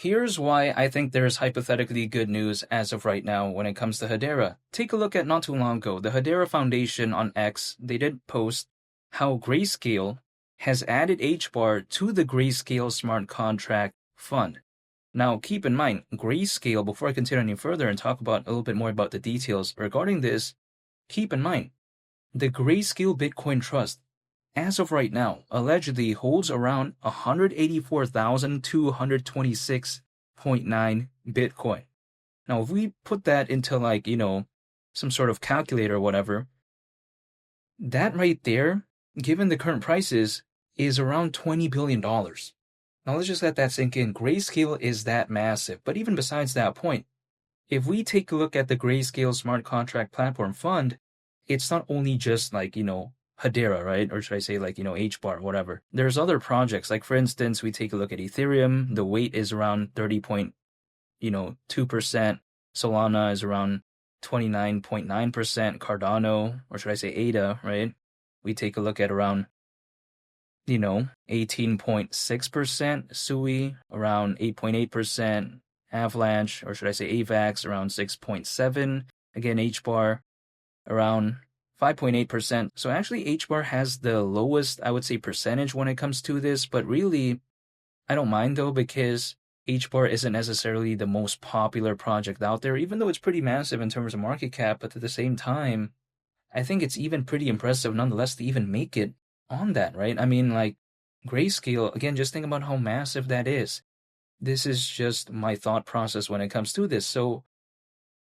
Here's why I think there's hypothetically good news as of right now when it comes to Hedera. Take a look at not too long ago, the Hedera Foundation on X, they did post how Grayscale has added HBAR to the Grayscale Smart Contract Fund. Now, keep in mind, Grayscale, before I continue any further and talk about a little bit more about the details regarding this, keep in mind, the Grayscale Bitcoin Trust, as of right now, allegedly holds around 184,226.9 Bitcoin. Now, if we put that into some sort of calculator or whatever, that right there, given the current prices, is around $20 billion. Now, let's just let that sink in. Grayscale is that massive. But even besides that point, if we take a look at the Grayscale Smart Contract Platform Fund, it's not only just Hedera, right? Or should I say HBAR, whatever. There's other projects. Like, for instance, we take a look at Ethereum. The weight is around 30.2%. Solana is around 29.9%. Cardano, or should I say ADA, right? We take a look at around 18.6%, Sui around 8.8%, Avalanche, or should I say AVAX, around 6.7%, again HBAR around 5.8%. So actually HBAR has the lowest, I would say, percentage when it comes to this, but really, I don't mind though, because HBAR isn't necessarily the most popular project out there, even though it's pretty massive in terms of market cap, but at the same time, I think it's even pretty impressive nonetheless to even make it on that, right? I mean, Grayscale, again, just think about how massive that is. This is just my thought process when it comes to this. So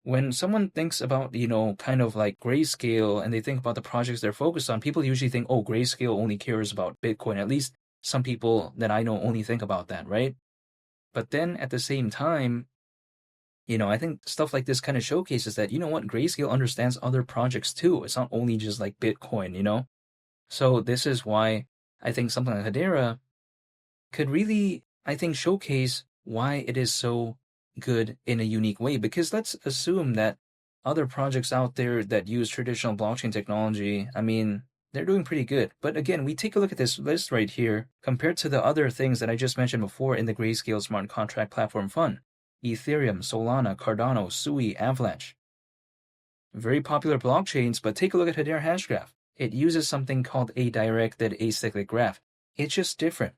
when someone thinks about, kind of like Grayscale and they think about the projects they're focused on, people usually think, oh, Grayscale only cares about Bitcoin. At least some people that I know only think about that, right? But then at the same time, I think stuff like this kind of showcases that, Grayscale understands other projects too. It's not only just like Bitcoin, So this is why I think something like Hedera could really, I think, showcase why it is so good in a unique way. Because let's assume that other projects out there that use traditional blockchain technology, I mean, they're doing pretty good. But again, we take a look at this list right here compared to the other things that I just mentioned before in the Grayscale Smart Contract Platform Fund. Ethereum, Solana, Cardano, Sui, Avalanche. Very popular blockchains, but take a look at Hedera Hashgraph. It uses something called a directed acyclic graph. It's just different.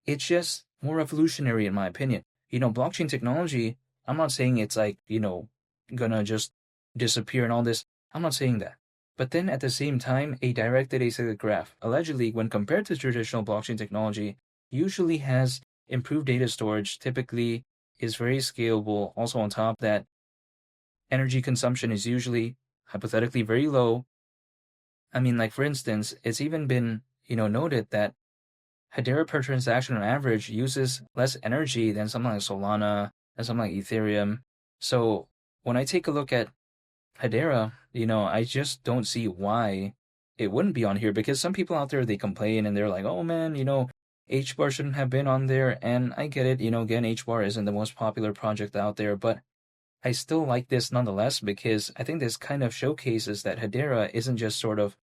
It's just more revolutionary in my opinion. Blockchain technology, I'm not saying it's gonna just disappear and all this. I'm not saying that. But then at the same time, a directed acyclic graph, allegedly when compared to traditional blockchain technology, usually has improved data storage, typically is very scalable. Also on top of that, energy consumption is usually hypothetically very low. I mean, for instance, it's even been, noted that Hedera per transaction on average uses less energy than something like Solana and something like Ethereum. So when I take a look at Hedera, I just don't see why it wouldn't be on here, because some people out there, they complain and they're like, oh man, HBAR shouldn't have been on there. And I get it, again, HBAR isn't the most popular project out there, but I still like this nonetheless, because I think this kind of showcases that Hedera isn't just sort of,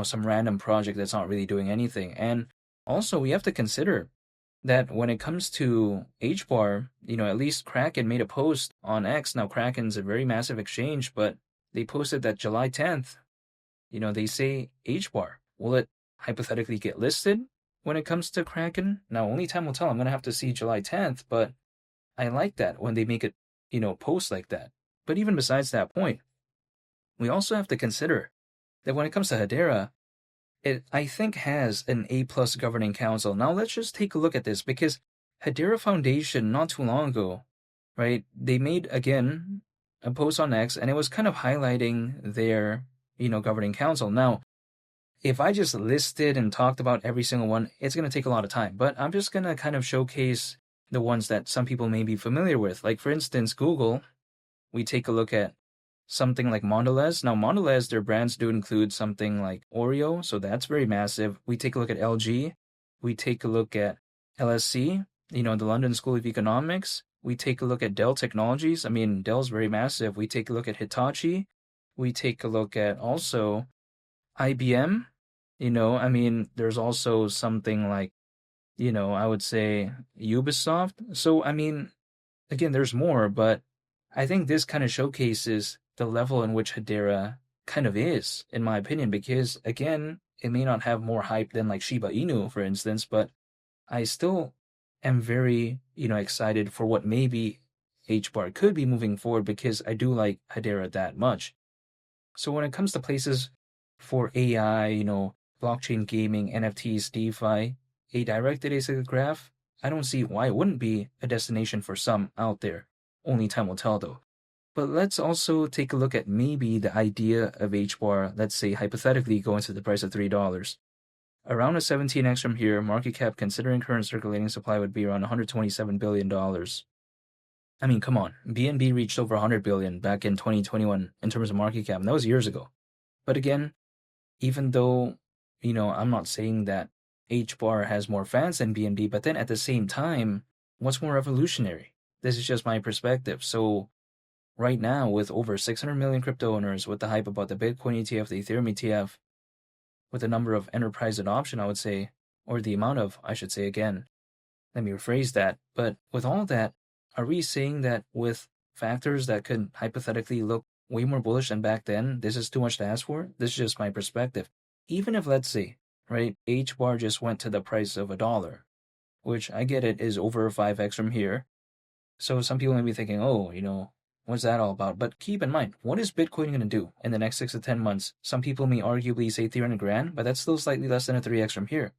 some random project that's not really doing anything. And also, we have to consider that when it comes to HBAR, at least Kraken made a post on X. Now, Kraken's a very massive exchange, but they posted that July 10th, they say HBAR. Will it hypothetically get listed when it comes to Kraken? Now, only time will tell. I'm going to have to see July 10th, but I like that when they make it, post like that. But even besides that point, we also have to consider that when it comes to Hedera, it, I think, has an A+ governing council. Now, let's just take a look at this, because Hedera Foundation, not too long ago, right, they made, again, a post on X, and it was kind of highlighting their, governing council. Now, if I just listed and talked about every single one, it's going to take a lot of time, but I'm just going to kind of showcase the ones that some people may be familiar with. Like, for instance, Google, we take a look at something like Mondelez. Now, Mondelez, their brands do include something like Oreo, so that's very massive. We take a look at LG. We take a look at LSC, the London School of Economics. We take a look at Dell Technologies. I mean, Dell's very massive. We take a look at Hitachi. We take a look at also IBM. There's also something like I would say Ubisoft. So, I mean, again, there's more, but I think this kind of showcases the level in which Hedera kind of is, in my opinion, because again, it may not have more hype than like Shiba Inu, for instance, but I still am very, excited for what maybe HBAR could be moving forward because I do like Hedera that much. So when it comes to places for AI, blockchain gaming, NFTs, DeFi, a directed acyclic graph, I don't see why it wouldn't be a destination for some out there. Only time will tell though. But let's also take a look at maybe the idea of HBAR, let's say hypothetically going to the price of $3. Around a 17x from here, market cap considering current circulating supply would be around $127 billion. I mean, come on. BNB reached over 100 billion back in 2021 in terms of market cap, and that was years ago. But again, even though, I'm not saying that HBAR has more fans than BNB, but then at the same time, what's more revolutionary? This is just my perspective. So right now, with over 600 million crypto owners, with the hype about the Bitcoin ETF, the Ethereum ETF, with the number of enterprise adoption, I would say, or the amount of, I should say again, let me rephrase that. But with all that, are we saying that with factors that could hypothetically look way more bullish than back then, this is too much to ask for? This is just my perspective. Even if, let's say, right, HBAR just went to the price of $1, which I get it is over 5x from here. So some people may be thinking, oh, what's that all about? But keep in mind, what is Bitcoin going to do in the next 6 to 10 months? Some people may arguably say 300 grand, but that's still slightly less than a 3x from here.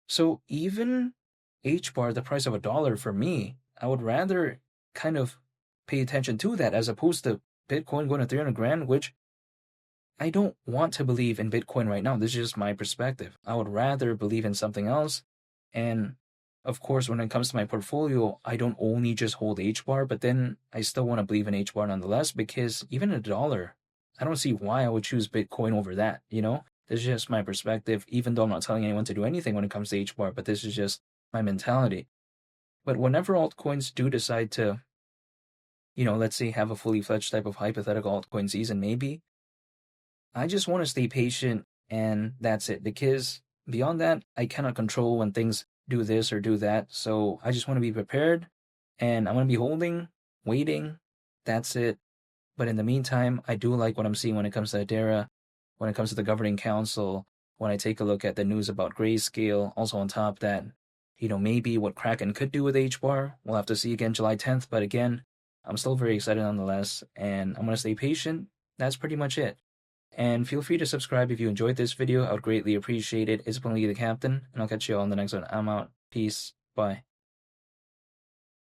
So even HBAR, the price of $1 for me, I would rather kind of pay attention to that as opposed to Bitcoin going to 300 grand, which I don't want to believe in Bitcoin right now. This is just my perspective. I would rather believe in something else. And of course, when it comes to my portfolio, I don't only just hold HBAR, but then I still want to believe in HBAR nonetheless because even $1, I don't see why I would choose Bitcoin over that, This is just my perspective, even though I'm not telling anyone to do anything when it comes to HBAR, but this is just my mentality. But whenever altcoins do decide to, let's say have a fully fledged type of hypothetical altcoin season, maybe, I just want to stay patient and that's it. Because beyond that, I cannot control when things do this or do that. So I just want to be prepared and I'm going to be holding, waiting. That's it. But in the meantime, I do like what I'm seeing when it comes to Hedera, when it comes to the governing council, when I take a look at the news about Grayscale, also on top that, maybe what Kraken could do with HBAR. We'll have to see again July 10th. But again, I'm still very excited nonetheless, and I'm going to stay patient. That's pretty much it. And feel free to subscribe if you enjoyed this video. I would greatly appreciate it. It's been Lee the Captain, and I'll catch you all in the next one. I'm out. Peace. Bye.